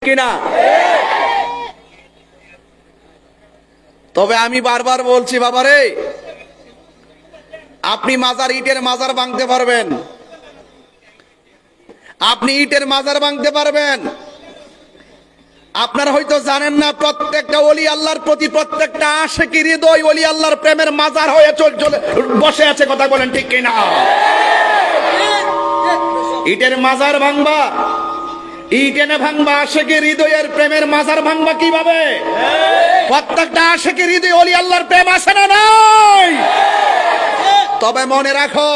কিনা? তবে আমি বারবার বলছি বাবারে, আপনি মাজার, ইটের মাজার ভাঙতে পারবেন, আপনি ইটের মাজার ভাঙতে পারবেন। আপনারা হয়তো জানেন না, প্রত্যেকটা ওলি আল্লাহর প্রতি প্রত্যেকটা আশিকি হৃদয় ওলি আল্লাহর প্রেমের মাজার হয়ে চলে বসে আছে। কথা বলেন ঠিক কিনা? ইটের মাজার ভাঙবা, ইট এনে ভাঙবা, আশিকি হৃদয়ের প্রেমের মাজার ভাঙবা কিভাবে? প্রত্যেকটা আশিকি হৃদয় ওলি আল্লাহর প্রেম আছে না নাই? তবে মনে রাখো,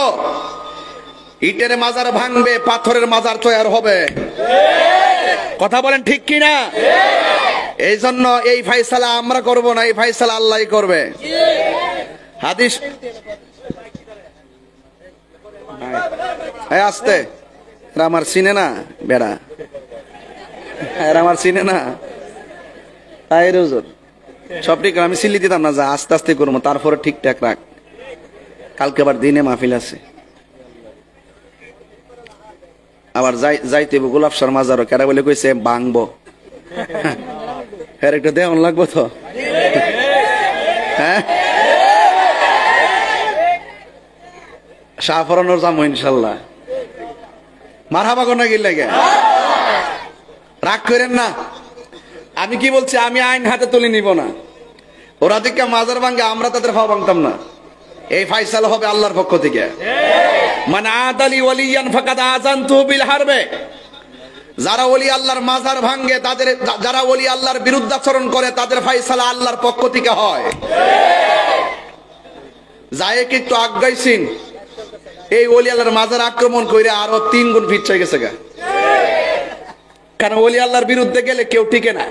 ইটের মাজার ভাঙবে, পাথরের মাজার তৈরি হবে। কথা বলেন ঠিক কিনা? এই জন্য এই ফাইসালা আমরা করব না, এই ফাইসালা আল্লাহই করবে। হাদিস আসতে আমার চিনে না বেড়া, আমার চিনে না সব ঠিক। আমি সিলি দিতাম না, যা আস্তে আস্তে করবো, তারপরে ঠিকঠাক রাখ। কালকে আবার দিনে মাহফিল আছে, আবার যাইতে গোলাপ শর্মা মাজারও কেরা বলে কইছে ভাঙবো। হ্যাঁ, একটা দেওয়ান লাগবো তো। হ্যাঁ, শাহফরানোর যাবো ইনশাল্লাহ। মারহাবা কোন গিল লাগে, রাগ করেন না। আমি কি বলছি, আমি আইন হাতে তুলে নিব না। ওরা দিকে মাজার ভাঙ্গে, আমরা তাদের খাওয়া ভাঙতাম না। এই ফাইসালা হবে আল্লাহর পক্ষ থেকে। মান আদালি ওয়ালিয়ান ফাকাদ আযানতুহু বিল হারবে। যারা ওলি আল্লাহর মাজার ভাঙ্গে, তাদের, যারা ওলি আল্লাহর বিরুদ্ধাচরণ করে, তাদের ফাইসালা আল্লাহর পক্ষ থেকে হয়। যায় কিন্তু আগাইছিন, এই ওলি আল্লাহর মাজার আক্রমণ করে আরো 3 গুণ পিছায় গেছে গা। কারণ ওলি আল্লাহর বিরুদ্ধে গেলে কেউ টিকে না।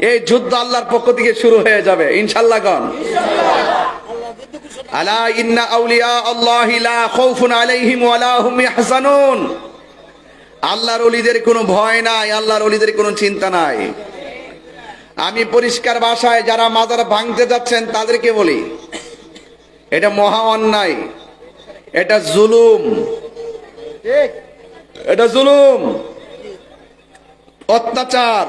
এই যুদ্ধ আল্লাহর পক্ষ থেকে শুরু হয়ে যাবে ইনশাআল্লাহ। গণ আলা ইন্না আউলিয়া আল্লাহি লা খাউফুন আলাইহিম ওয়া লা হুম ইয়াহজানুন। আল্লাহর ওলিদের কোনো ভয় নাই, আল্লাহর ওলিদের কোনো চিন্তা নাই। আমি পরিষ্কার ভাষায় যারা মাজার ভাঙতে যাচ্ছেন তাদেরকে বলি, এটা মহা অন্যায়, এটা জুলুম, এটা জুলুম, অত্যাচার।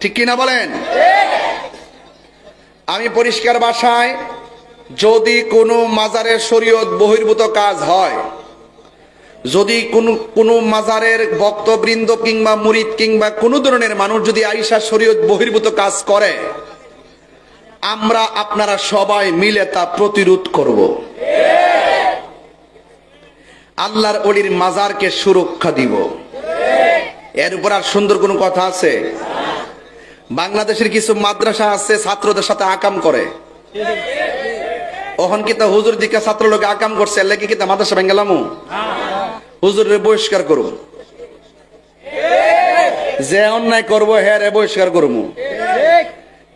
ঠিক কিনা বলেন? আমি পরিষ্কার ভাষায়, যদি কোনো মাজারের শরীয়ত বহির্ভূত কাজ হয়, যদি কোনো মাজারের ভক্তবৃন্দ কিংবা মুরিদ কিংবা কোনো ধরনের মানুষ যদি আইসা শরীয়ত বহির্ভূত কাজ করে, আমরা আপনারা সবাই মিলে তা প্রতিরোধ করব। আল্লাহর ওলির মাজারকে সুরক্ষা দিব। এর উপর আর সুন্দর কোনো কথা আছে? বাংলাদেশের কিছু মাদ্রাসা আছে, ছাত্রদের সাথে আকাম করে। ওহন কি তা হুজুর দিকে ছাত্র লোক আকাম করছে, লেগে কি তা মাদ্রাসা ভেঙ্গেলামু? হুজুরের বহিষ্কার করব, যে অন্যায় করবো হ্যাঁ রে বহিষ্কার করবো।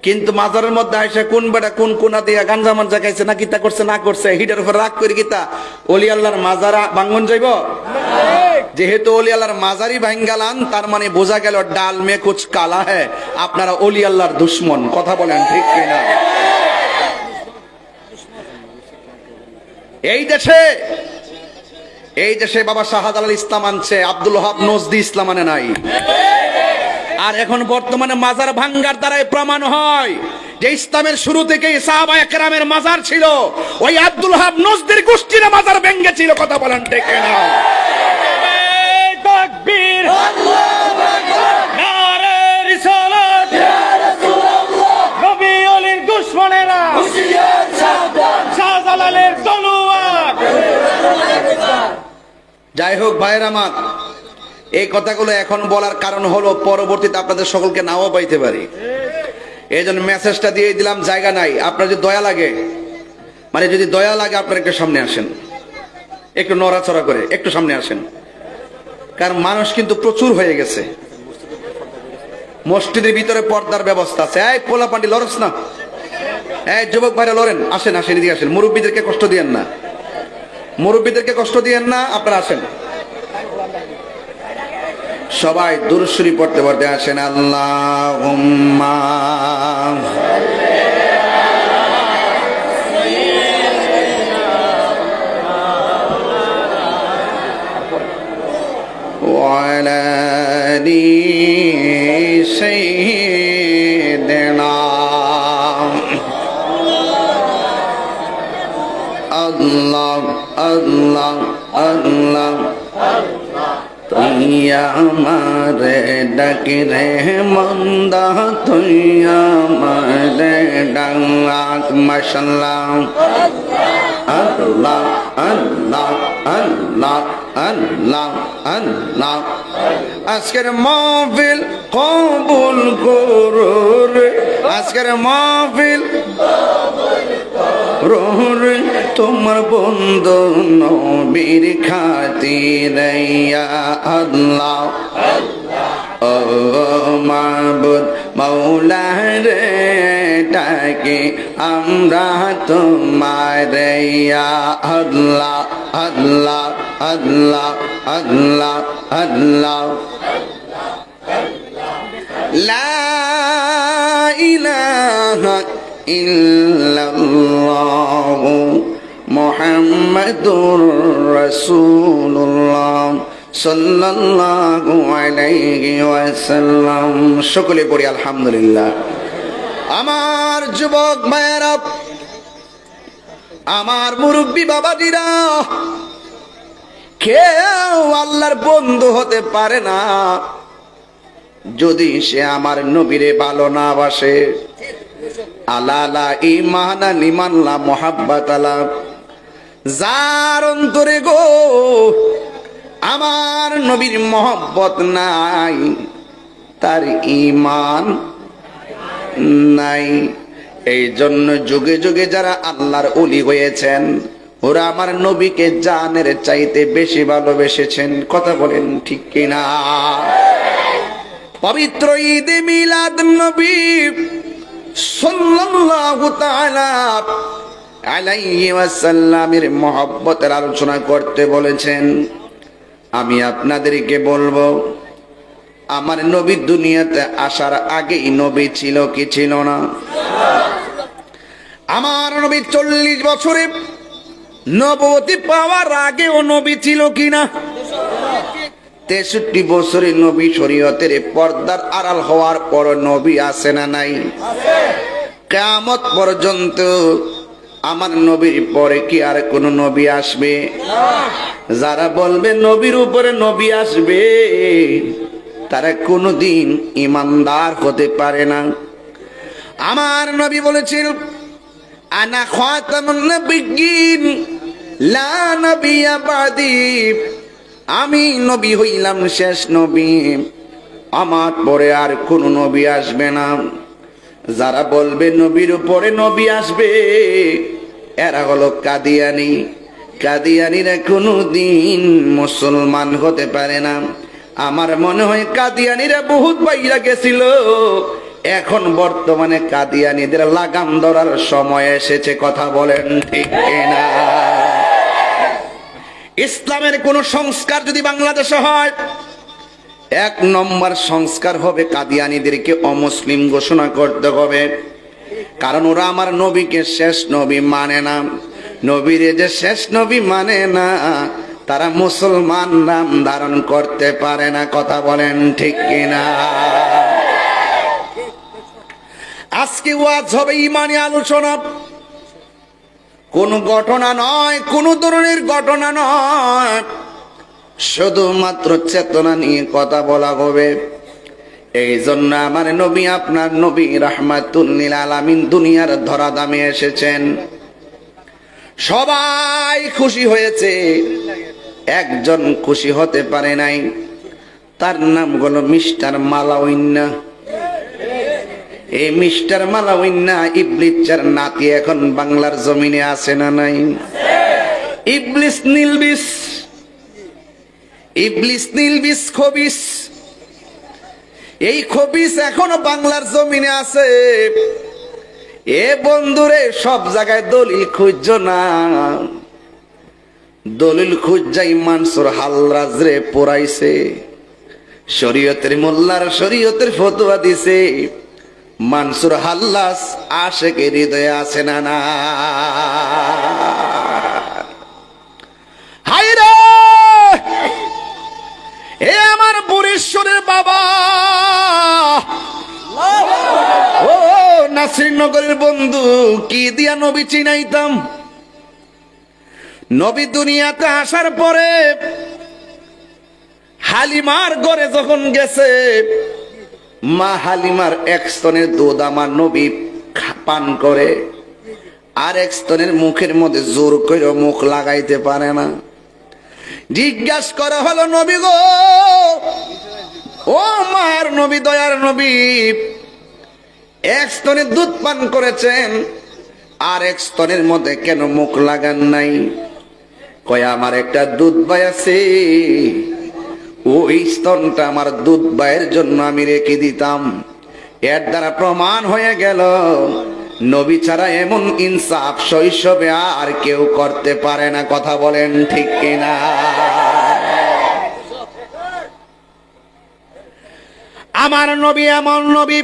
কিন্তু মাজারের মধ্যে আইসা কোন বেটা কোন কোনা দিয়া গাঞ্জা মাঞ্জা খাইছে না কিতা করছে না করছে, হিটার উপর রাগ করে কিতা ওলি আল্লাহর মাজারা ভাঙ্গন যাইব? যেহেতু ওলি আল্লাহর মাজারি ভাঙ্গালান, তার মানে বোঝা গেল ডাল মে কুছ কালা হ্যায়, আপনারা ওলি আল্লাহর দুশ্মন। কথা বলেন ঠিক কিনা? এই দেশে বাবা শাহজালাল ইসলাম আনছে, আব্দুল ওহাব নজদি ইসলাম আনে নাই। আর এখন বর্তমানে মাজার ভাঙ্গার দ্বারাই প্রমাণ হয় যে ইসলামের শুরু থেকেই সাহাবায়ে কেরামের মাজার ছিল, ওই আব্দুল ওহাব নজদির গোষ্ঠীর মাজার ভেঙে ছিল। কথা বলেন ঠিক কিনা? তাকবীর, আল্লাহু আকবার, নারে রিসালাত, ইয়া রাসূলুল্লাহ। নবী ওলির দুশমনেরা হুশিয়ার, সাবধান, শাহজালালের তলোয়ার। যাই হোক ভাইয়ের আমার, এই কথাগুলো এখন বলার কারণ হলো পরবর্তীতে আপনাদের সকলকে নাও পাইতে পারি। এই জন্য মেসেজটা দিয়ে দিলাম, জায়গা নাই। আপনার যদি দয়া লাগে, মানে যদি দয়া লাগে, আপনার একটু সামনে আসেন, একটু নড়াচড়া করে একটু সামনে আসেন। কারণ মানুষ কিন্তু প্রচুর হয়ে গেছে। মসজিদের ভিতরে পর্দার ব্যবস্থা আছে। এই পোলা পান্ডি লড়স না, এই যুবক ভাইরা লড়েন, আসেন আসেন, এদিকে আসেন। মুরব্বীদেরকে কষ্ট দিয়েন না, মুরব্বীদেরকে কষ্ট দিয়েন না, আপনারা আসেন। সবাই দুরূদ শরীফ পড়তে পড়তে আসেন। আল্লাহুম্মা وعلى آل سيدنا الله الله الله তুই আমারে ডাকি রে মন্দা তুই আমারে ডাক মাশাআল্লাহ আল্লাহ আল্লাহ আল্লাহ আল্লাহ আল্লাহ আজকের মাহফিল কবুল করুন আজকের মাহফিল রোরে তোমার বন্ধু নবীর খাতিরে ইয়া আল্লাহ ও মাবুদ মাওলা রে ডাকি আমরা তোমার ইয়া আল্লাহ আল্লাহ আল্লাহ আল্লাহ আল্লাহ লা ইলাহা ইল্লাল্লাহ মুহাম্মাদুর রাসূলুল্লাহ সাল্লাল্লাহু আলাইহি ওয়াসাল্লাম। সকলে পড়ি আলহামদুলিল্লাহ। আমার যুবক ভাইয়েরা, আমার মুরব্বী বাবাজিরা, কেউ আল্লাহর বন্ধু হতে পারে না যদি সে আমার নবীরে ভালো না বাসে। আলালা ইমানা লিমানলা মোহাব্বত আলা, যার অন্তরে গো আমার নবীর মোহব্বত নাই তার ঈমান নাই। এই জন্য যুগে যুগে যারা আল্লাহর ওলি হয়েছেন ওরা আমার নবীকে জানের চাইতে বেশি ভালোবেসেছেন। কথা বলেন ঠিক কিনা? পবিত্র ঈদে মিলাদ নবী সাল্লাল্লাহু তাআলা আলাইহি ওয়াসাল্লামের মহব্বতের আলোচনা করতে বলেছেন। আমি আপনাদেরকে বলবো, আমার নবী দুনিয়াতে আসার আগেই নবী ছিল কি ছিল না? আমার নবী 40 বছরে নবুয়তি পাওয়ার আগেও নবী ছিল কিনা? 63 বছরে নবী শরীয়তের পর্দার আড়াল হওয়ার পর নবী আছে না নাই? কিয়ামত পর্যন্ত আমার নবীর পরে কি আর কোন নবী আসবে? যারা বলবে নবীর উপরে নবী আসবে তারা কোনদিন ঈমানদার হতে পারে না। আমার নবী বলেছেন, আনা খাতামুন নবিয়্যিন লা নবিয়্যা বাদি, আমি নবী হইলাম শেষ নবী, আমার পরে আর কোন নবী আসবে না। যারা বলবে নবীর উপরে নবী আসবে এরা হলো কাদিয়ানী। কাদিয়ানীরা কোনদিন মুসলমান হতে পারে না। আমার মনে হয় কাদিয়ানীরা বহুত বাইরা গেছিল, এখন বর্তমানে কাদিয়ানীদের লাগাম ধরার সময় এসেছে। কথা বলেন ঠিক না? ইসলামের কোন সংস্কার যদি বাংলাদেশে হয়, 1 নম্বর সংস্কার হবে কাদিয়ানীদেরকে অমুসলিম ঘোষণা করতে হবে। কারণ ওরা আমার নবীকে শেষ নবী মানে না। নবীরে যে শেষ নবী মানে না, তারা মুসলমান নাম ধারণ করতে পারে না। কথা বলেন ঠিক কিনা? আজকে ওয়াজ হবে ঈমানি আলোচনা, কোন ঘটনা নয়, কোন ধরনের ঘটনা নয়, শুধুমাত্র চেতনা নিয়ে কথা বলা হবে। এই জন্য আমার নবী, আপনার নবী রাহমাতুল লিল আলামিন দুনিয়ার ধরাধামে এসেছেন। সবাই খুশি হয়েছে, একজন খুশি হতে পারে নাই, তার নাম হলো মিস্টার মালাউইন্না। এই মিস্টার মালাউইন্না ইবলিসের নাতি এখন বাংলার জমিনে আছে না নাই? ইবলিস নিলবিস, ইবলিস নিলবিস খবিস, এই খবিস এখনো বাংলার জমিনে আছে। এ বন্ধুরে, সব জায়গায় দলিল খুঁজছ না, দলিল খুঁজাই মানসুর হাল্লাজ রে পোড়াইছে, শরীয়তের মোল্লার শরীয়তের ফতোয়া দিছে। মানসুর হাল্লাজ আশেকের হৃদয়ে আছে না না? হায় রে, এ তারকেশ্বরের বাবা ও নাসিরনগরের বন্ধু, কি দিয়া নবী চিনাইতাম। নবী দুনিয়াতে আসার পরে হালিমার ঘরে যখন গেছে, মা হালিমার এক স্তনের দুধ আমার নবী পান করে, আর এক স্তনের মুখের মধ্যে জোর করে মুখ লাগাইতে পারে না। জিজ্ঞাসা করা হলো, নবী গো, ও মায়ের নবী, দয়ার নবী, এক স্তনের দুধ পান করেছেন, আর এক স্তনের মধ্যে কেন মুখ লাগান নাই? কয়, আমার একটা দুধ ভাই আছে, ওই স্তনটা আমার দুধ ভাইয়ের জন্য আমি রেখে দিতাম। এর দ্বারা প্রমাণ হয়ে গেল নবী ছাড়া এমন ইনসাফ শৈশবে আর কেউ করতে পারে না। কথা বলেন ঠিক কিনা? আমার নবী এমন নবী,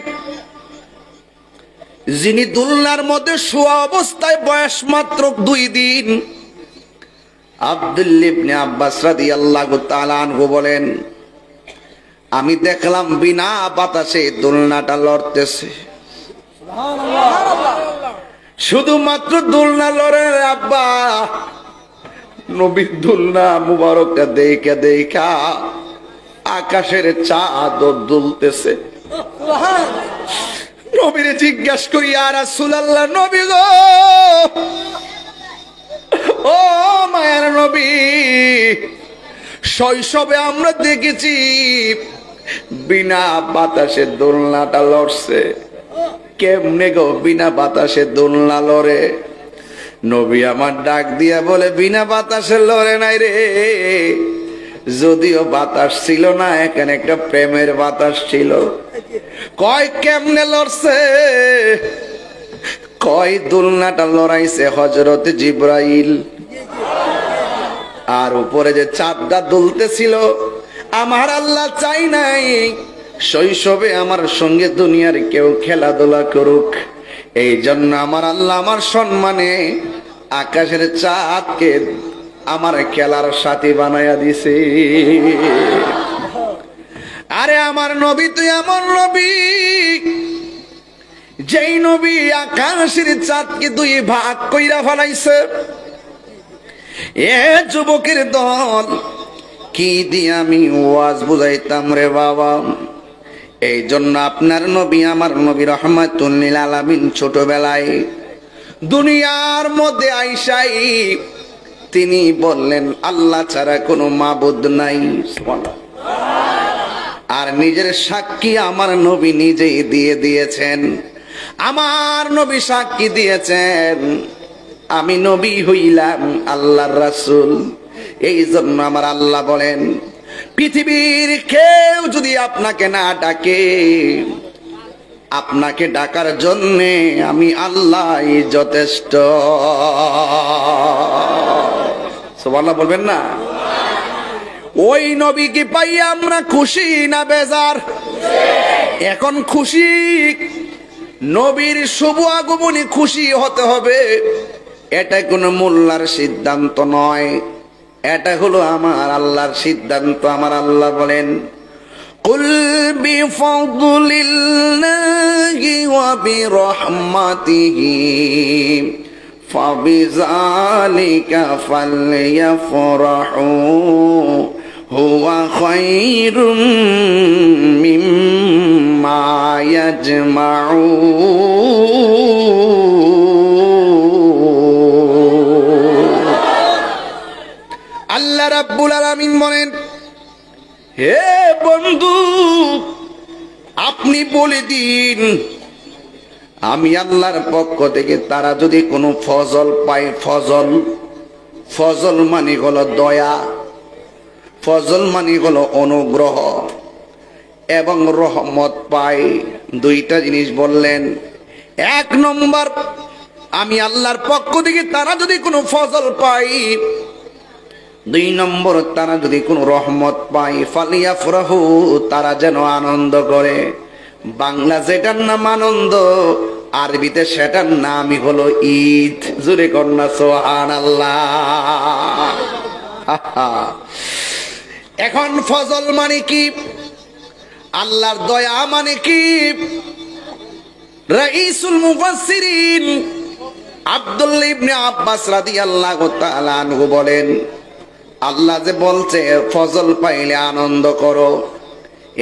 যিনি দুলনার মধ্যে শোয়া অবস্থায় বয়স মাত্র 2 দিন। আব্দুল্লাহ ইবনে আব্বাস রাদিয়াল্লাহু তাআলা আনহু বলেন, আমি দেখলাম বিনা বাতাসে দোলনাটা লড়তেছে। শুধুমাত্র দোলনা লড়ে আব্বা, নবীর দোলনা মুবারকটা দেখা দেখা আকাশের চাঁদ দুলতেছে। নবীরে জিজ্ঞাসা করি, ইয়া রাসূলুল্লাহ, নবী গো, ও মায়ের নবী, শৈশবে আমরা দেখেছি বিনা বাতাসে দোলনাটা লড়ছে, কেমনে গো বিনা বাতাসে দোলনা লড়ে? নবী আমার ডাক দিয়া বলে, বিনা বাতাসে লড়ে নাই রে, যদিও বাতাস ছিল না, এখানে একটা প্রেমের বাতাস ছিল। কয় কেমনে লড়ছে? কয় দোলনাটা লড়াইছে হযরত জিবরাইল, আর উপরে যে চাঁদটা দুলতেছিল, আমার আল্লাহ চাই নাই শৈশবে আমার সঙ্গে দুনিয়ার কেউ খেলাধুলা করুক। এই জন্য আমার আল্লাহ আমার সম্মানে আকাশের চাঁদকে আমার খেলার সাথী বানায়া দিছে। আরে আমার নবী, তুই এমন নবী, যেই নবী আকাশের চাঁদকে 2 ভাগ কইরা ফেলাইছে। এ যুবকের দল, কি দিয়ে আমি ওয়াজ বুঝাইতাম রে বাবা? এই জন্য আপনার নবী, আমার নবী রহমাতুল লিল আলামিন ছোটবেলায় দুনিয়ার মধ্যে আইসাই তিনি বললেন, আল্লাহ ছাড়া কোনো মাবুদ নাই। আর নিজের সাক্ষী আমার নবী নিজেই দিয়ে দিয়েছেন। আমার নবী সাক্ষী দিয়েছেন, আমি নবী হইলাম আল্লাহর রাসূল। এই জন্য আমার আল্লাহ বলেন, পৃথিবীর কেউ যদি আপনাকে না ডাকে, আপনাকে ডাকার জন্যে আমি আল্লাহই যথেষ্ট। সুবহানাল্লাহ বলবেন না? ওই নবীকে পাইয়া আমরা খুশি না বেজার? এখন খুশি। নবীর শুভ আগমনে খুশি হতে হবে, এটা কোনো মোল্লার সিদ্ধান্ত নয়, এটা হলো আমার আল্লাহর সিদ্ধান্ত। আমার আল্লাহ বলেন, কুল বিফাদলিল্লাহি ওয়া বিরহমাতিহি ফাবিযালিকা ফালইফরাহু হুয়া খায়রুম মিম্মা ইয়াজমাউন। আল্লাহ রাব্বুল আলামিন বলেন, হে বন্ধু, আপনি বলে দিন, আমি আল্লাহর পক্ষ থেকে তারা যদি কোনো ফজল পায়, ফজল মানে হলো দয়া, ফজল মানে হলো অনুগ্রহ, এবং রহমত পায়, 2টা জিনিস বললেন। 1 নম্বর, আমি আল্লাহর পক্ষ থেকে তারা যদি কোনো ফজল পায়, 2 নম্বর, তারা যদি কোনো রহমত পায়, ফালিয়াফরাহু, তারা যেন আনন্দ করে। বাংলা যেটার নাম আনন্দ, আরবিতে সেটার নামই হলো ঈদ। জোরে কন্যা সুবহানাল্লাহ। এখন ফজল মানে কি? আল্লাহর দয়া মানে কি? রাইসুল মুফাসসিরিন আব্দুল্লাহ ইবনে আব্বাস রাদিয়াল্লাহু তাআলা আনহু বলেন, আল্লাহ যে বলছে ফজল পাইলে আনন্দ করো,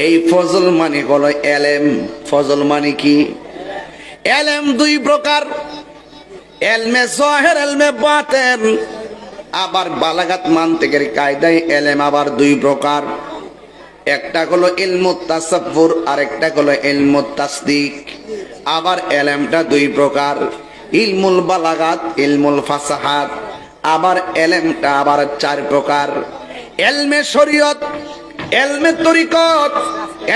এই ফজল মানে হলো এলেম। ফজল মানে কি? এলেম দুই প্রকার, এলমে যাহির, এলমে বাতিন। আবার বালাগাত মানতিকের কায়দায় এলেম আবার দুই প্রকার, একটা হলো ইলমুত তাসাব্বুর আর একটা হলো ইলমুত তাসদিক। আবার এলেমটা দুই প্রকার, ইলমুল বালাগাত, ইলমুল ফাসাহাত। আবার এলেমটা আবার চার প্রকার, এলমে শরীয়ত, এলমে তরিকত,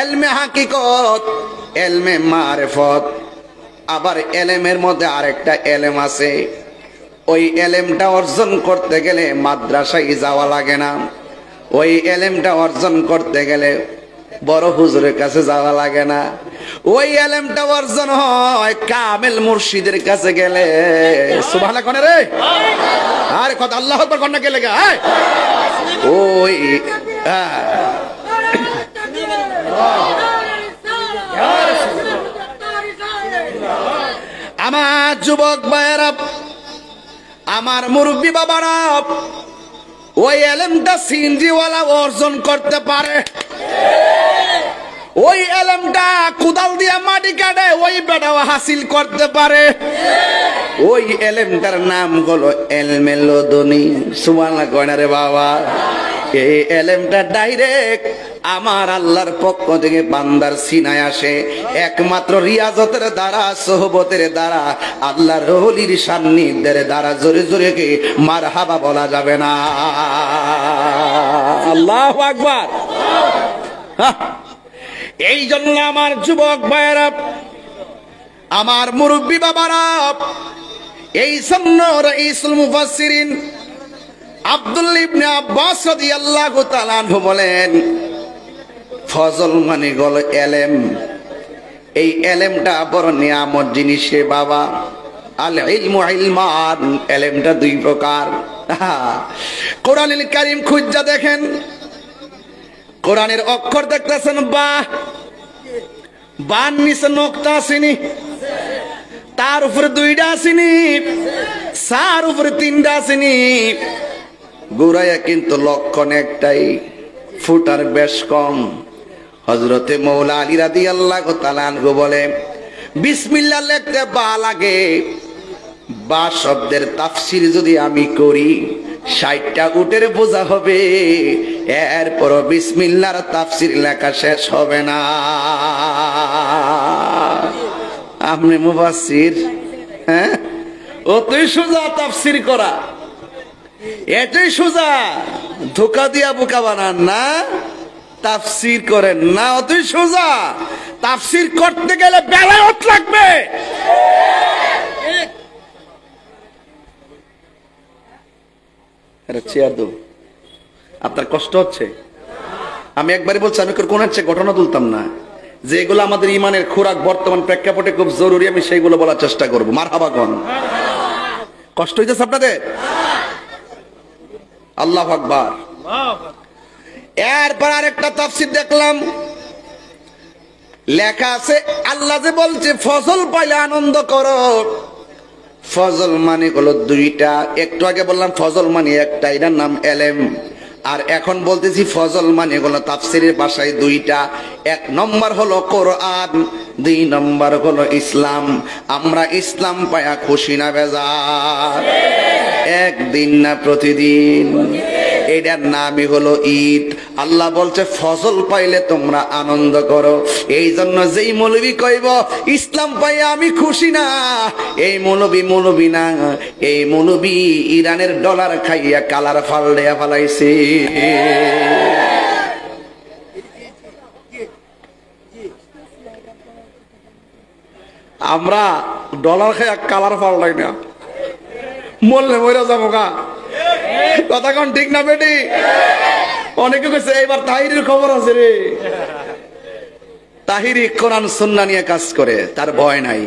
এলমে হাকিকত, এলমে মারিফত। আবার এলেমের মধ্যে আরেকটা এলেম আছে, ওই এলেমটা অর্জন করতে গেলে মাদ্রাসায় যাওয়া লাগে না, ওই এলেমটা অর্জন করতে গেলে বড় হুজুরের কাছে যাওয়া লাগে না, ওই এলেমটা অর্জন হয় কামেল মুর্শিদের কাছে গেলে। সুবহানাল্লাহ কোনে রে? আরে কথা আল্লাহু আকবার কোন না গেলে গা ওই আমার যুবক ভাইয়েরা, আমার মুরব্বী বাবারা, ওই এলেমটা সিনজিওয়ালা অর্জন করতে পারে। ওই এলেমটা কুদাল দিয়ে মাটি কাটে, ওই বেটাও হাসিল করতে পারে। ওই এলেমটার নাম হলো এলমে লদুনি। সুবহানাল্লাহ কয় না রে বাবা? এই এলেমটা ডাইরেক্ট আমার আল্লাহর পক্ষ থেকে বান্দার সিনায় আসে, একমাত্র রিয়াজতের দ্বারা, সোহবতের দ্বারা, আল্লাহর ওলির সান্নিধ্যের দ্বারা। জোরে জোরে কি মারহাবা বলা যাবে না? আল্লাহু আকবার। এই জন্য আমার যুবক ভাইয়েরা, আমার মুরব্বী বাবারা, এই জন্য রাইসুল মুফাসসিরিন আব্দুল্লাহ ইবনে আব্বাস রাদিয়াল্লাহু তাআলা আনহু বলেন, ফজল মানে হলো এলেম। এই এলেমটা বড় নিয়ামত জিনিস রে বাবা। আল ইলমু ইলমান, এলেমটা দুই প্রকার। কোরআনুল কারীম খুঁজা দেখেন, কোরআনের অক্ষর দেখতেছেন বা, বান নিচে নোক্তা আসেনি, তার উপরে দুইটা আসেনি, সার উপরে তিনটা আসেনি, গুড়াইয়া কিন্তু লক্ষণ একটাই, ফুটার বেশ কম। হযরতে মৌলা আলী রাদিয়াল্লাহু তাআলা আনহু বলে, বিসমিল্লাহ লিখতে বা লাগে। বা শব্দের তাফসীর যদি আমি করি ৬০টা উটের বোঝা হবে, এরপর বিসমিল্লাহর তাফসীর লেখা শেষ হবে না। আপনি মুফাসসির? হ্যাঁ, অতই সোজা তাফসীর করা, এটাই সোজা। ধোকা দিয়া বোকা বানান না, তাফসীর করেন না, অতই সোজা। তাফসীর করতে গেলে বেলায়েত লাগবে। চেয়ার দো, আপনার কষ্ট হচ্ছে? আমি একবারই বলছি, আমি কোন চেয়ে ঘটনা তুলতাম না, যেগুলো আমাদের ইমানের খোরাক বর্তমান প্রেক্ষাপটে খুব জরুরি, আমি সেইগুলো বলার চেষ্টা করবো। মারহাবা কোন? কষ্ট হইতেছে আপনাদের? আল্লাহু আকবার। এরপর আরেকটা তাফসীর দেখলাম, লেখা আছে আল্লাহ যে বলছে ফজল পাইলে আনন্দ করো। ফজল মানে হলো দুইটা। একটু আগে বললাম ফজল মানে একটা, এটার নাম এলেম। আর এখন বলতেছি ফজল মানে হলো তাফসীরের ভাষায় দুইটা। এক নম্বর হলো কোরআন, দুই নম্বর হলো ইসলাম। আমরা ইসলাম পায়া খুশি না বেজার? একদিন না প্রতিদিন? এটার নামই হলো ঈদ। আল্লাহ বলছে ফজল পাইলে তোমরা আনন্দ করো। এই জন্য যেই মৌলবী কইব ইসলাম পাইয়া আমি খুশি না, এই মৌলবী না, এই মৌলবী ইরানের ডলার খাইয়া কালার ফালড়িয়া ফালাইছে। আমরা ডলার খাইয়া কালার ফালড়াই না, মরলে মইরা যাবো গা। কথা কোন ঠিক না বেটি? অনেকে কইছে এইবার তাহিরের খবর আছে রে। তাহিরি কোরআন সুন্নাহ নিয়ে কাজ করে, তার ভয় নাই।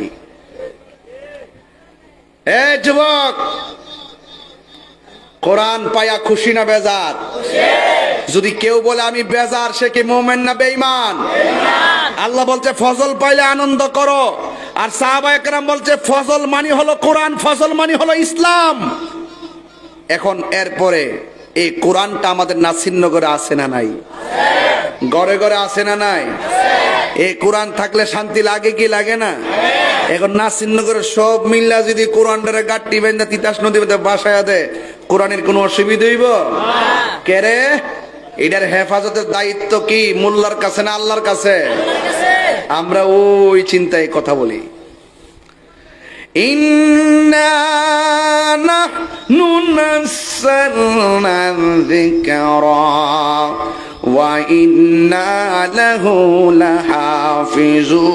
এ যুবক, কোরআন পায়া খুশি না বেজার? যদি কেউ বলে আমি বেজার, সে কি মুমিন না বেঈমান? আল্লাহ বলছে ফজল পাইলে আনন্দ করো, আর সাহাবায়ে কেরাম বলছে ফজল মানে হলো কোরআন, ফজল মানে হলো ইসলাম। এখন এরপরে এই কোরআনটা আমাদের নাসিরনগরে আছে না নাই? ঘরে ঘরে আছে না নাই? এই কোরআন থাকলে শান্তি লাগে কি লাগে না? এখন নাসিরনগরের সব মিল্লা যদি কোরআনটারে গাট্টি বেঁধে তিতাস নদী বাসায় দেয়, কোরআনের কোনো অসুবিধা হইব? কে রে? এটার হেফাজতের দায়িত্ব কি মোল্লার কাছে না আল্লাহর কাছে? আমরা ওই চিন্তায় কথা বলি। ইন্না নাহনু নাযালনা যিকরা ওয়া ইন্না লাহু লাহাফিজুন।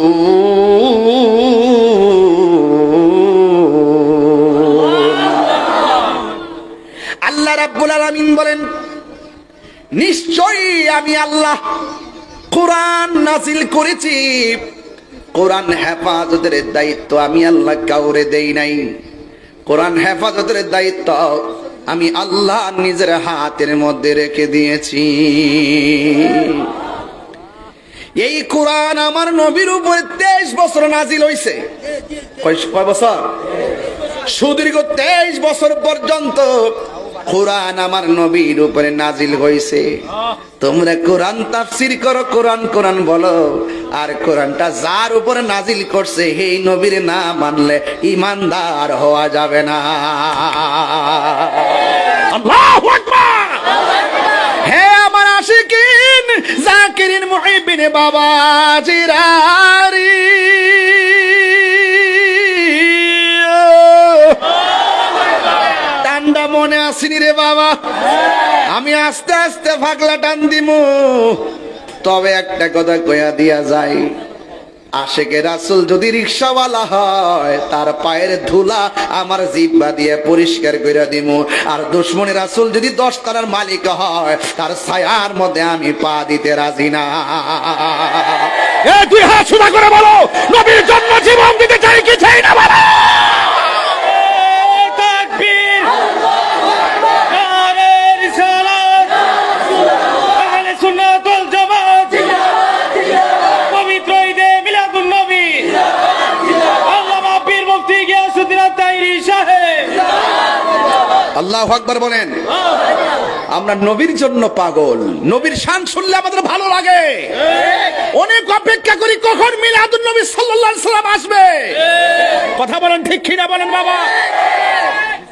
আল্লাহ রাব্বুল আলামিন বলেন, নিশ্চয়ই আমি আল্লাহ কোরআন নাজিল করেছি। কোরআন হেফাজতের দায়িত্ব আমি আল্লাহ কাউরে দেই নাই। কোরআন হেফাজতের দায়িত্ব আমি আল্লাহ নিজের হাতের মধ্যে রেখে দিয়েছি। এই কোরআন আমার নবীর উপরে 23 বছর নাজিল হইছে। কয় বছর? সুদীর্ঘ 23 বছর পর্যন্ত কোরআন আমার নবীর উপরে নাজিল হইছে। তোমরা কোরআন তাফসীর করো, কোরআন কোরআন বলো, আর কোরআনটা যার উপরে নাজিল করছে এই নবীর না মানলে ঈমানদার হওয়া যাবে না। আল্লাহু আকবার। হে আমার আশিকিন, জাকিরিন, মুহিবিন, বাবা জিরারি, টান্ডা মনে আসেনি রে বাবা? আমি আস্তে আস্তে ফাগলা টান দিমু। তবে একটা কথা কইয়া দিয়া যায়, আশেকে রাসূল যদি রিকশাওয়ালা হয়, তার পায়ের ধুলা আমার জিহ্বা দিয়ে পরিষ্কার কইরা দিমু। আর দুশমনের রাসূল যদি 10 তলার মালিক হয়, তার ছায়ার মধ্যে আমি পা দিতে রাজি না। এ দুই হাত সোজা করে বলো, নবীর জন্য জীবন দিতে চাই কি চাই না বলো। আল্লাহু আকবার বলেন। আমরা নবীর জন্য পাগল। নবীর শান শুনলে আমাদের ভালো লাগে। অনেক অপেক্ষা করি কখন মিলাদুন নবী সাল্লাল্লাহু আলাইহি সাল্লাম আসবে। কথা বলেন ঠিক কিনা বলেন বাবা?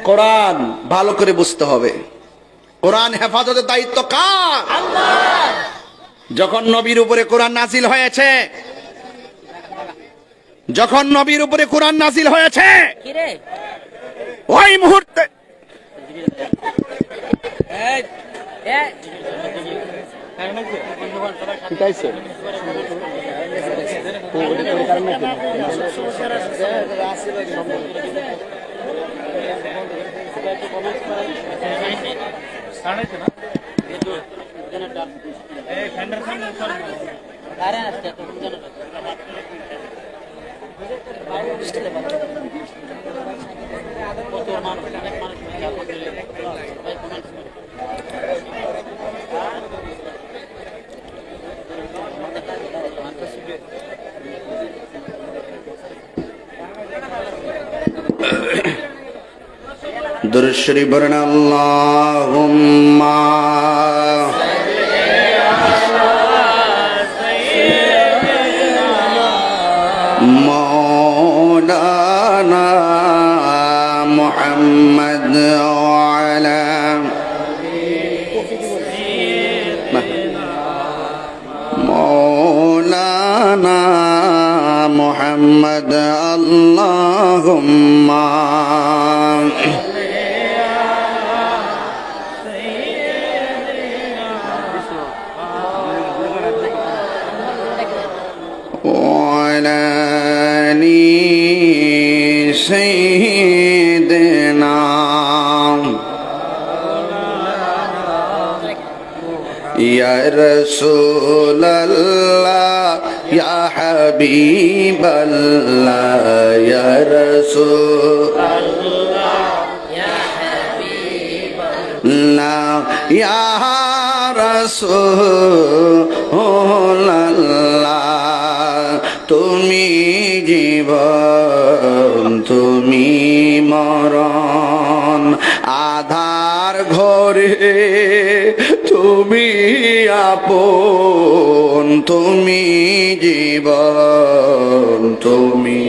কোরআন ভালো করে বুঝতে হবে। কোরআন হেফাজতের দায়িত্ব কার? আল্লাহ। যখন নবীর উপরে কোরআন নাজিল হয়েছে, যখন নবীর উপরে কোরআন নাজিল হয়েছে, ওই মুহূর্তে দুরূদ শরীফ পড়েন। আল্লাহুম্মা মাওলানা মুহাম্মদ ওয়া আলা মাওলানা মুহাম্মদ। আল্লাহুম্মা سيدنا يا رسول الله يا حبيب الله يا رسول الله يا حبيب الله يا রাসূলুল্লাহ তুমি জীবন তুমি মরণ আধার ঘরে তুমি আপন তুমি জীবন তুমি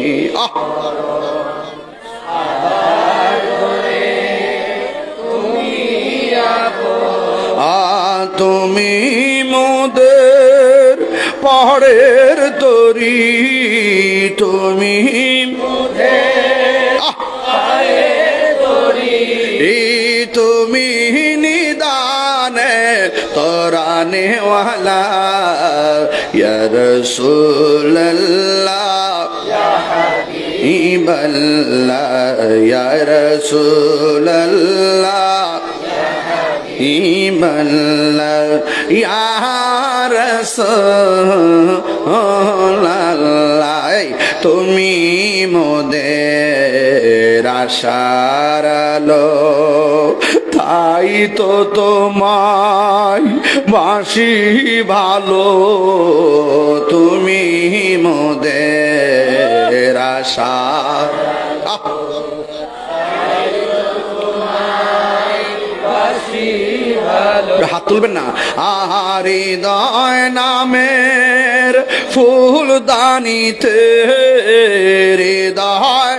তুমি মোদের পাহাড়ের তরি তুমি তুমি নিদানে তোরানে ওয়ালা ইয়া রাসূলুল্লাহ ইয়া হাবিবাল্লাহ ইয়া রাসূলুল্লাহ ইয়া রাসূলুল্লাহ তুমি মোদের আশার আলো তাই তো তোমায় বাসি ভালো তুমি মোদের আশা হাত তুলবেন না হৃদয় নামের ফুলদানিতে হৃদয়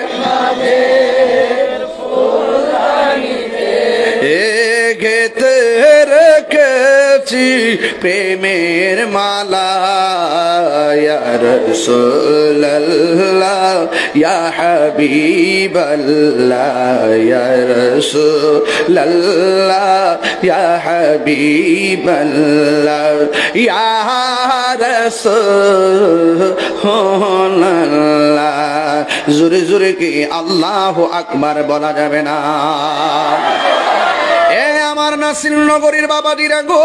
গেতে রেখেছি প্রেমের মালা ইয়া রাসূলুল্লাহ ইয়া হাবিবাল্লাহ ইয়া রাসূলুল্লাহ ইয়া হাবিবাল্লাহ ইয়া রাসূলুল্লাহ জোরে জোরে কি আল্লাহু আকবার বলা যাবে না আমার নাসির নগরীর বাবা দিরা গো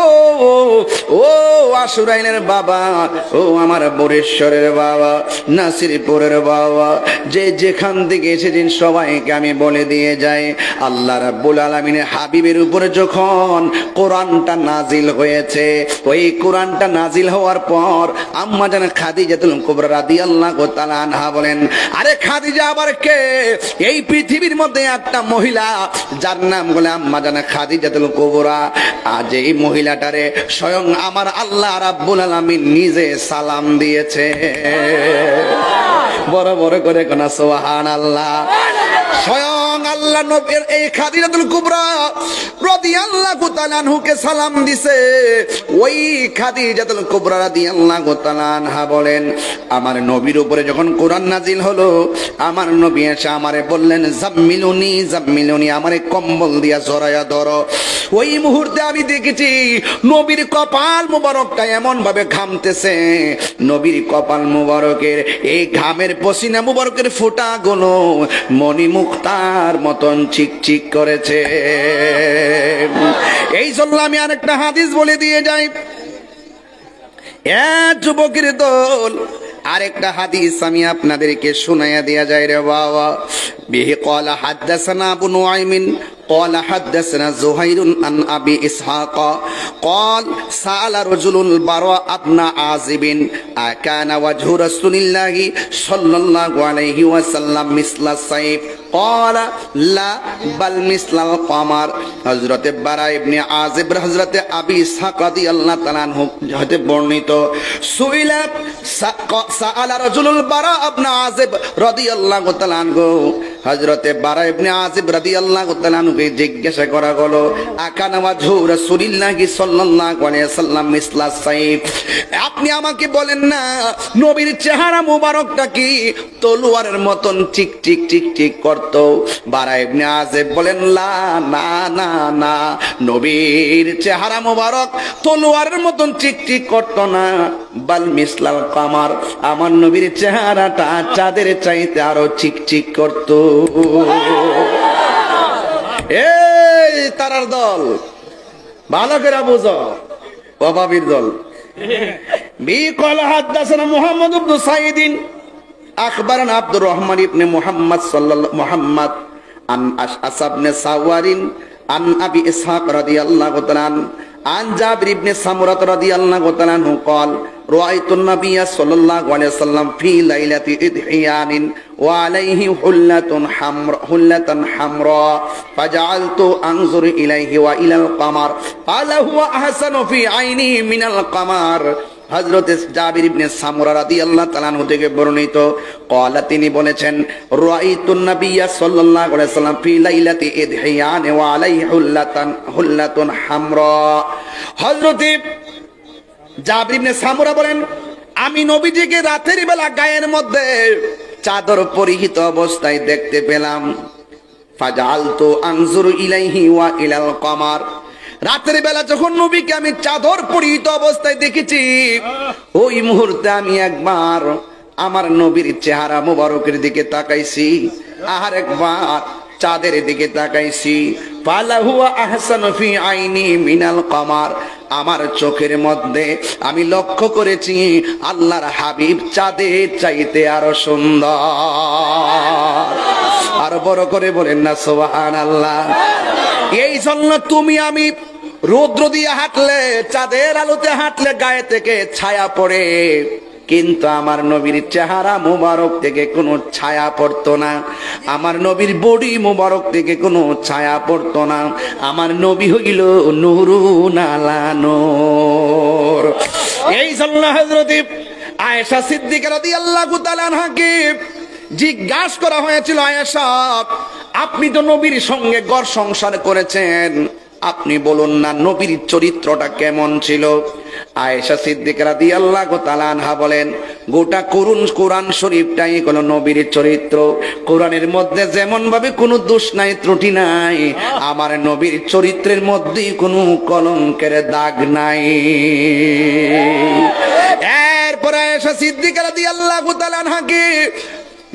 ও আশুরাইনের বাবা ও আমার বরেশ্বরের বাবা নাসিরপুরের বাবা যে যেখান থেকে এসেছেন সবাইকে আমি বলে দিয়ে যাই আল্লাহ রাব্বুল আলামিনের হাবিবের উপরে যখন কোরআনটা নাজিল হয়েছে ওই কোরআনটা নাজিল হওয়ার পর আম্মা জান খাদিজাতুল কুবরা রাদিয়াল্লাহু তাআলা আনহা বলেন আরে খাদিজা আবার কে এই পৃথিবীর মধ্যে একটা মহিলা যার নাম বলে আম্মা জান খাদিজা কুবরা আজ এই মহিলাটারে স্বয়ং আমার আল্লাহ রাব্বুল আলামিন নিজে সালাম দিয়েছে বড় বড় করে কোনা সুবহানাল্লাহ স্বয়ং আল্লাহ নবীর এই খাদিজাতুল কুবরা রাদিয়াল্লাহু তাআলা আনহুকে সালাম দিছে ওই খাদিজাতুল কুবরা রাদিয়াল্লাহু তাআলা আনহা বলেন আমার নবীর উপরে যখন কোরআন নাজিল হলো আমার নবী এসে আমারে বললেন জাম্মিলুনি জাম্মিলুনি আমারে কম্বল দিয়া জড়ায়া ধরো ওই মুহূর্তে আমি দেখেছি নবীর কপাল মুবারকটা এমন ভাবে ঘামতেছে নবীর কপাল মুবারকের এই ঘামের পসিনা মুবারকের ফোঁটাগুলো মণি মুক্তার মতন চিকচিক করেছে এই জন্য আমি আরেকটা হাদিস বলে দিয়ে যাই যুবকের দল আরেকটা হাদিস আমি আপনাদেরকে শোনায়া দেয়া যায় রে বাবা বিহি ক্বালা হাদাসানা আবু নুআইমিন قال حدثنا زهير عن أبي إسحاق قال سأل رجل البراء بن عازب أكان وجه رسول الله صلى الله عليه وسلم مثل السيف قال لا بل مثل القمر হযরত বারা ইবনে আযিব হযরত আবি ইসহাক রাদিয়াল্লাহু তাআলা আনহু হতে বর্ণিত সুইলা সাআলা রাজুলুল বারা ইবনে আযিব রাদিয়াল্লাহু তাআলা আনহু হযরত বারা ইবনে আযিব রাদিয়াল্লাহু তাআলা আনহুকে জিজ্ঞাসা করা হলো আকানা ওয়াজহু রাসূলিল্লাহি সাল্লাল্লাহু আলাইহি ওয়াসাল্লাম মিসলা সাইফ আপনি আমাকে বলেন না নবীর চেহারা মুবারকটা কি তলোয়ারের মতন টিক টিক টিক টিক করত বারা ইবনে আযিব বলেন না না না না নবীর চেহারা মুবারক তলোয়ারের মতন টিক টিক করত না বাল মিসলাল কামার আমার নবীর চেহারাটা চাঁদের চাইতে আরো চিকচিক করত এই তারার দল ভালো করে বুঝো অভাবীর দল বি ক্বালা হাদাসানা মুহাম্মদ ইবনে সাইদিন আখবারানা আব্দুর রহমান ইবনে মুহাম্মদ সাল্লাল্লাহু মুহাম্মদ আন আশআস ইবনে সাওয়ারিন আন আবি ইসহাক রাদিয়াল্লাহু তাআলা আন জাবির ইবনে সামুরা রাদিয়াল্লাহু তাআলা আনহু قال رأيت النبي صلى الله عليه وسلم في ليلة إضحيان وعليه حلة حمراء فجعلت أنظر إليه وإلى القمر قال هو أحسن في عيني من القمر। হযরত জাবির ইবনে সামুরা রাদিয়াল্লাহু তাআলা আনহু থেকে বর্ণিত قال তিনি বলেছেন রাআইতু النبي صلى الله عليه وسلم في ليلة إضحيان وعليه حلة حمراء। হযরত জাবির ইবনে সামুরা বলেন আমি নবীজিকে রাতের বেলা গায়ের মধ্যে চাদর পরিহিত অবস্থায় দেখতে পেলাম। ফাজালতু আনজুরু ইলাইহি ওয়া ইলাল কমার, রাতের বেলা যখন নবীকে আমি চাদর পরিহিত অবস্থায় দেখেছি ওই মুহূর্তে আমি একবার আমার নবীর চেহারা মুবারকের দিকে তাকাইছি, আর একবার চাঁদের দিকে তাকাইছি। ফালাহু আহসানু ফি আইনি মিনাল কমার, আমার চোখের মধ্যে আমি লক্ষ্য করেছি আল্লাহর হাবিব চাঁদের চাইতে আরো সুন্দর। আর বড় করে বলেন না সুবহানাল্লাহ। এই জন্য তুমি আমি রৌদ্র দিয়ে হাঁটলে, চাঁদের আলোতে হাঁটলে গায়ে থেকে ছায়া পড়ে, কিন্তু আমার নবীর চেহারা মুবারক থেকে কোনো ছায়া পড়তো না, আমার নবীর বডি মুবারক থেকে কোনো ছায়া পড়তো না। আমার নবী হইল নূরুন আলা নূর। এই জন্য হযরত আয়েশা সিদ্দিকা রাদিয়াল্লাহু তাআলা আনহাকে জিজ্ঞাসা করা হয়েছিল, আয়েশা আপনি তো নবীর সঙ্গে ঘর সংসার করেছেন, আপনি বলুন না নবীর চরিত্রটা কেমন ছিল। আয়েশা সিদ্দিকা রাদিয়াল্লাহু তাআলা আনহা বলেন গোটা কোরআন শরীফটাই হলো নবীর চরিত্র। কোরআনের মধ্যে যেমন ভাবে কোনো দোষ নাই, ত্রুটি নাই, আমার নবীর চরিত্রের মধ্যে কোনো কলঙ্কের দাগ নাই। এরপরে আয়েশা সিদ্দিকা রাদিয়াল্লাহু তাআলা আনহাকে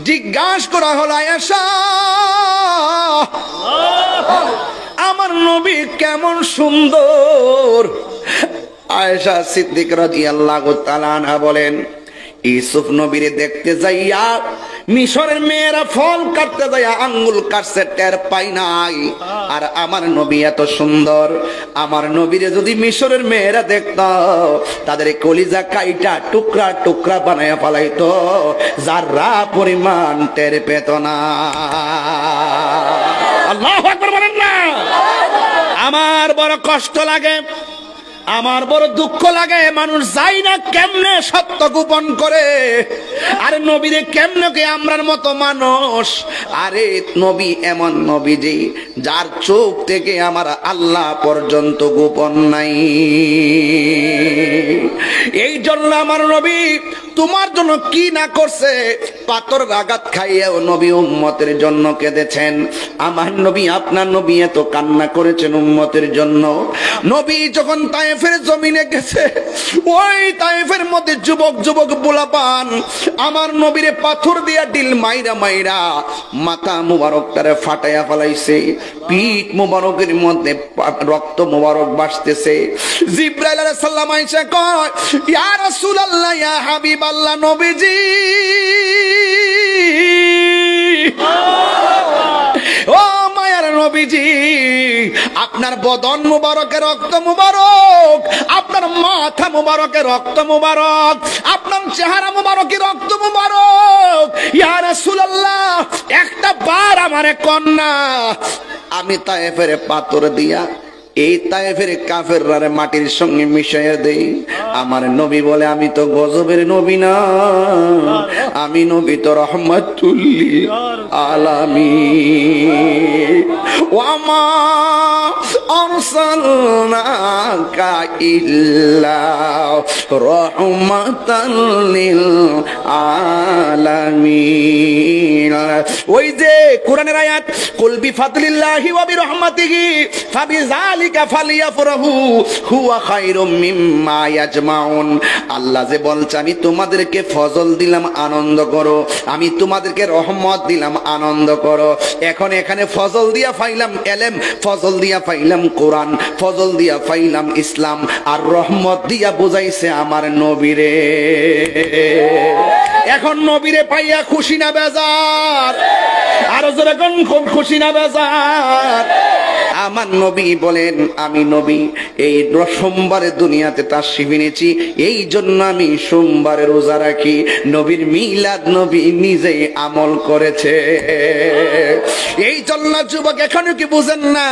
জিজ্ঞাসা করা হলো, আয়েশা আমার নবী কেমন সুন্দর। আয়েশা সিদ্দিকা রাদিয়াল্লাহু তাআলা আনহা বলেন ইউসুফ নবীরে দেখতে যাইয়া মিশরের মেয়েরা ফল কাটতে যাইয়া আঙ্গুল কাটছে, টের পাই নাই। আর আমার নবী এত সুন্দর, আমার নবীরে যদি মিশরের মেয়েরা দেখত তাদের কলিজা কাইটা টুকরা টুকরা বানায়া ফেলাইতো, যারা পরিমাণ টের পেত না। আল্লাহু আকবার বলেন না। আমার বড় কষ্ট লাগে, আমার বড় দুঃখ লাগে, মানুষ যাই না কেমনে সত্য গোপন করে, আরে নবীরে কেমনে কে আমরার মতো মানুষ। আরে নবী এমন নবীজি যার চোখ থেকে আমার আল্লাহ পর্যন্ত গোপন নাই। এই জন্য আমার নবী তোমার জন্য কি না করছে, পাথর আঘাত খাইয়াও নবী উম্মতের জন্য কেঁদেছেন। আমার নবী আপনার নবী এত কান্না করেছেন উম্মতের জন্য। নবী যখন তায়েফের জমিনে গেছে, ওই তায়েফের মধ্যে যুবক যুবক পোলাপান আমার নবীরে পাথর দিয়া ডিল মাইরা মাইরা মাথা মুবারকটারে ফাটাইয়া ফেলাইছে, পিঠ মুবারকের মধ্যে রক্ত মুবারক ভাসতেছে। জিবরাইল আলাইহিস সালাম আয়েশা কয়, ইয়া রাসূলুল্লাহ, ইয়া হাবিবাল্লাহ, নবীজি ও মায়ার নবীজি, আপনার বদন মুবারকে রক্ত মুবারক, আপনার মাথা মুবারকে রক্ত মুবারক, আপনার চেহারা মুবারকে রক্ত মুবারক। ইয়া রাসূলুল্লাহ, একটা বার আমারে কন্যা আমি তায়েফের পাথর দিয়া এই তায়েফের কাফেররা মাটির সঙ্গে মিশাইয়া দেই। আমার নবী বলে আমি তো গজবের নবী না, আমি নবী তো রহমাতুল লিল আলামিন। ওয়া মা আরসালনাকা ইল্লা রাহমাতাল লিল আলামিন। ওই যে কোরআনের আয়াত, কুল বিফাদলিল্লাহি ওয়া বিরহমাতিহি ফাবিযালিকা ফালিয়াফরাহু হুয়া খায়রুম মিম্মা ইয়াজমাউন। আল্লাহ যে বলছে আমি তোমাদেরকে ফজল দিলাম আনন্দ করো, আমি তোমাদেরকে রহমত দিলাম আনন্দ করো। এখন এখানে ফজল দিয়া পাইলাম এলেম, ফজল দিয়া পাইলাম কোরআন, ফজল দিয়া পাইলাম ইসলাম, আর রহমত দিয়া বুঝাইছে আমার নবীরে। এখন নবীরে পাইয়া খুশি না বেজার? আরো জোরে কোন খুব খুশি না বেজার? আমার নবী বলেন, আমি নবী এই সোমবারে দুনিয়াতে তাশরীফ এনেছি, এই জন্য আমি সোমবারে রোজা রাখি। নবীর মিলাদ নবী নিজেই আমল করেছে। এই জন্য যুবক এখনো কি বুঝেন না?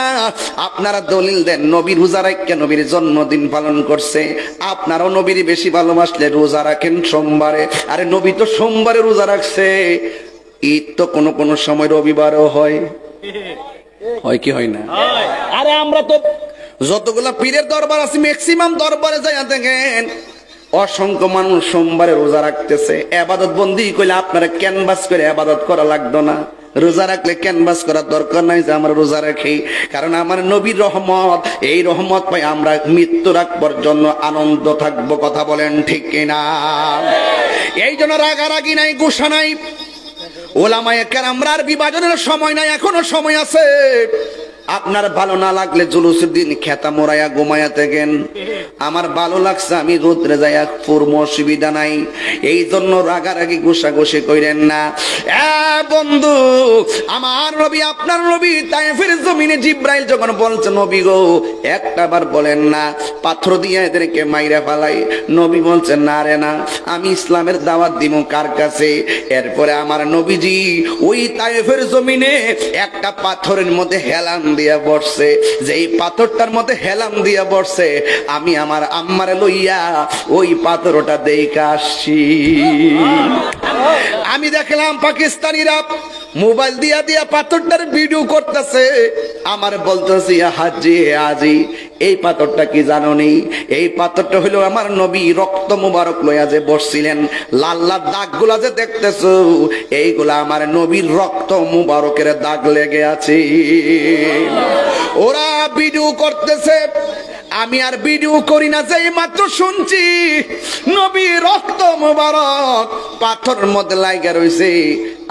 আপনারা দলিল দেন নবী রোজা রাখে নবীর জন্মদিন পালন করছে। আপনারাও নবীর বেশি ভালোবাসলে রোজা রাখেন সোমবারে। আরে নবী তো সোমবারে রোজা রাখছে। ঈদ তো কোনো কোনো সময় রবিবারও হয়, হয় কি হয় না? আরে আমরা তো যতগুলা পীরের দরবার আছে ম্যাক্সিমাম দরবারে যাইয়া দেখেন অসংখ্য মানুষ সোমবারে রোজা রাখতেছে। ইবাদত বন্দি কইলে আপনারা ক্যানভাস করে ইবাদত করা লাগতো না। রোজা রাখলে ক্যানভাস করার দরকার নাই যে আমরা রোজা রাখি, কারণ আমার নবীর রহমত, এই রহমত পাই আমরা মৃত্যুর আগ পর্যন্ত আনন্দ থাকবো। কথা বলেন ঠিক কিনা? এই জন্য রাগারাগি নাই, গুসা নাই। ওলামায়ে কেরামরার বিভাজনের সময় নাই, এখনো সময় আছে। আপনার ভালো না লাগলে জুলুসের দিন খেতা মোড়াইয়া ঘুমাইয়া থাকেন। আমার ভালো লাগছে আমি রোদ্রে যাইয়া পূর্ব, অসুবিধা নাই। এই জন্য রাগারাগি গুসাগুসি কইরেন না। বন্ধু, আমার নবী আপনার নবী তায়েফের জমিনে জিব্রাইল যখন বলছে নবী গো একটা বার বলেন না পাথর দিয়ে এদেরকে মাইরা ফেলাই, নবী বলছেন না রে না, আমি ইসলামের দাওয়াত দিব কার কাছে? এরপরে আমার নবীজি ওই তায়েফের জমিনে একটা পাথরের মধ্যে হেলান দিয়া বসছে। যেই পাথরটার মধ্যে হেলাম দিয়া বসছে, আমি আমার আম্মারে লইয়া ওই পাথরটা দেখে আসছি। আমি দেখলাম পাকিস্তানিরা মোবাইল দিয়া দিয়া পাথরটার ভিডিও করতেছে। আমার বলতেছি হাজি আজি এই পাথরটা কি জানো নি? এই পাথরটা হলো আমার নবী রক্ত মুবারক লইয়া যে বসছিলেন, লাল লাল দাগগুলা যে দেখতেছো এইগুলা আমার নবীর রক্ত মুবারকের দাগ লেগে আছে। ওরা ভিডিও করতেছে, আমি আর ভিডিও করি না, যে মাত্র শুনছি নবী রক্ত মুবারক পাথরের মধ্যে লাগা রইছে।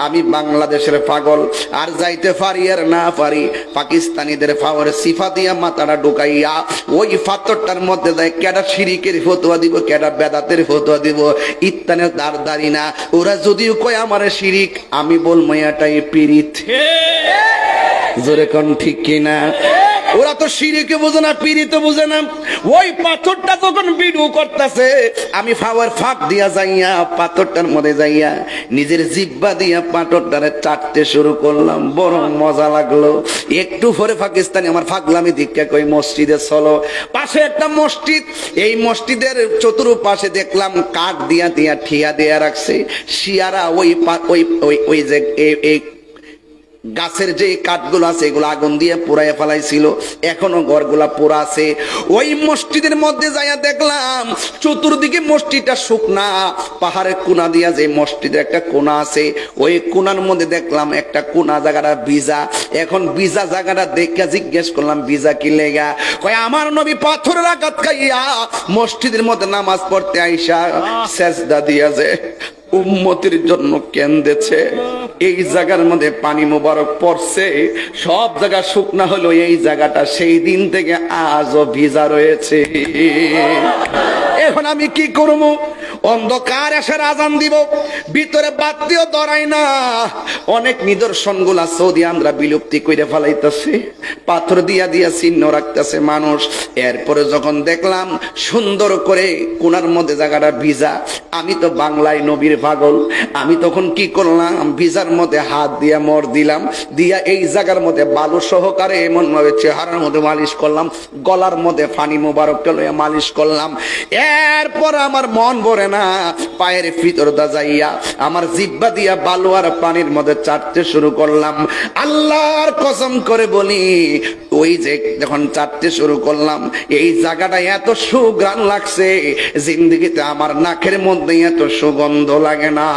আমি বাংলাদেশের পাগল, আর যাইতে পারি আর না পারি পাকিস্তানিদের পাওয়ার সিফা দিয়া মাথাটা ঢুকাইয়া ওই পাথরটার মধ্যে যায় কেডা শিরিকের ফতোয়া দিব, কেডা বেদাতের ফতোয়া দিব, ইত্তানের দাঁড় না। ওরা যদিও কয় আমার শিরিক, আমি বলবো এটাই পীড়িত। জোরে কোন ঠিক কিনা? ওরা তো শিরিকে বুঝে না, পীড়িত বুঝে না। ওই পাথরটা যখন ভিডিও করতেছে, আমি পাওয়ার ফাঁক দিয়া যাইয়া পাথরটার মধ্যে যাইয়া নিজের জিব্বা দিয়া পাথরটারে চাটতে শুরু করলাম। বড় মজা লাগলো। একটু পরে পাকিস্তানি আমার ফাগলামি দীক্ষা কই মসজিদে চলো। পাশে একটা মসজিদ, এই মসজিদের চতুর্পাশে দেখলাম কাঠ দিয়া দিয়া ঠিয়া দিয়া রাখছে। শিয়ারা ওই যে এই গাছের যে কাঠগুলো আছে এগুলো আগুন দিয়ে পুড়াইয়া ফেলাইছিল, এখনো ঘরগুলা পোড়া আছে। ওই মসজিদের মধ্যে যাইয়া দেখলাম চতুর্দিকে মসজিদটা শুকনা, পাহাড়ের কোনা দিয়া যে মসজিদের একটা কোনা আছে, ওই কোনার মধ্যে দেখলাম একটা কোনা জায়গাটা ভিজা। এখন ভিজা জায়গাটা দেখে জিজ্ঞেস করলাম ভিজা কি লেগা? কয় আমার নবী পাথরের আঘাত খাইয়া মসজিদের মধ্যে নামাজ পড়তে আইসা সেজদা দিয়া যে উম্মতের জন্য কেন্দেছে, এই জায়গার মধ্যে পানি মোবারক পড়ছে, সব জায়গা শুকনা হলো, এই জায়গাটা সেই দিন থেকে আজও ভিজা রয়েছে। এখন আমি কি করবো? অন্ধকার এসে আজান দিব, ভিতরে বাতিও ধরাই না। অনেক নিদর্শন গুলা সৌদি আমরা বিলুপ্তি করে ফেলাইতেছে, পাথর দিয়া দিয়া চিহ্ন রাখতেছে মানুষ। এরপরে যখন দেখলাম সুন্দর করে কোনার মধ্যে জায়গাটা ভিজা, আমি তো বাংলায় নবীর পাগল, আমি তখন কি করলাম? ভিজার মধ্যে হাত দিয়া মর দিলাম, দিয়া এই জায়গার মধ্যে বালু সহকারে এমন ভাবে চেহারার মধ্যে মালিশ করলাম, গলার মধ্যে ফানি মোবারকটা লইয়া মালিশ করলাম। এরপর আমার মন ভরে না, পায়ের ভিতর দা যাইয়া আমার জিব্বা দিয়া বালু আর পানির মধ্যে চাটতে শুরু করলাম। আল্লাহর কসম করে বলি, ওই যে যখন চাটতে শুরু করলাম, এই জায়গাটা এত সুঘ্রাণ লাগছে, জিন্দেগিতে আমার নাকের মধ্যে এত সুগন্ধ লাগে না।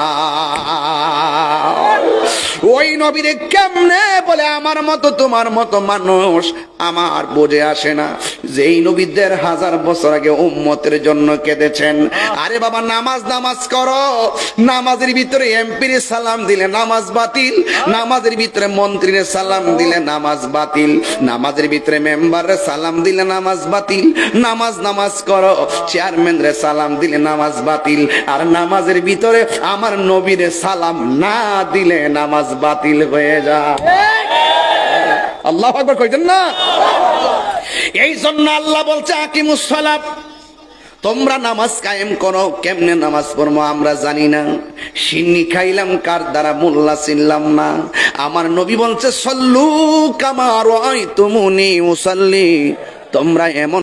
ওই নবীরে কেমনে বলে আমার মতো তোমার মতো মানুষ আমার বোঝে আসে না। যেই নবী ১৫০০ বছর আগে উম্মতের জন্য কেঁদেছেন। আরে বাবা, নামাজ নামাজ করো, নামাজের ভিতরে এমপির সালাম দিলে নামাজ বাতিল, নামাজের ভিতরে মন্ত্রীর সালাম দিলে নামাজ বাতিল, নামাজের ভিতরে মেম্বারের সালাম দিলে নামাজ বাতিল। নামাজ নামাজ করো, চেয়ারম্যানরে সালাম দিলে নামাজ বাতিল, আর নামাজের ভিতরে আমার নবীরে সালাম না দিলে নামাজ বাতিল হয়ে যায়। আল্লাহু আকবার কইতেন না? এই জন্য আল্লাহ বলছে আকিমুস সালাত, তোমরা নামাজ কায়েম করো। কেমনে নামাজ পড়বো আমরা জানি না, সিন্নি খাইলাম কার দ্বারা মোল্লা চিনলাম না। আমার নবী বলছে সল্লু কামা রাআইতুমুনি উসাল্লি, তোমরা এমন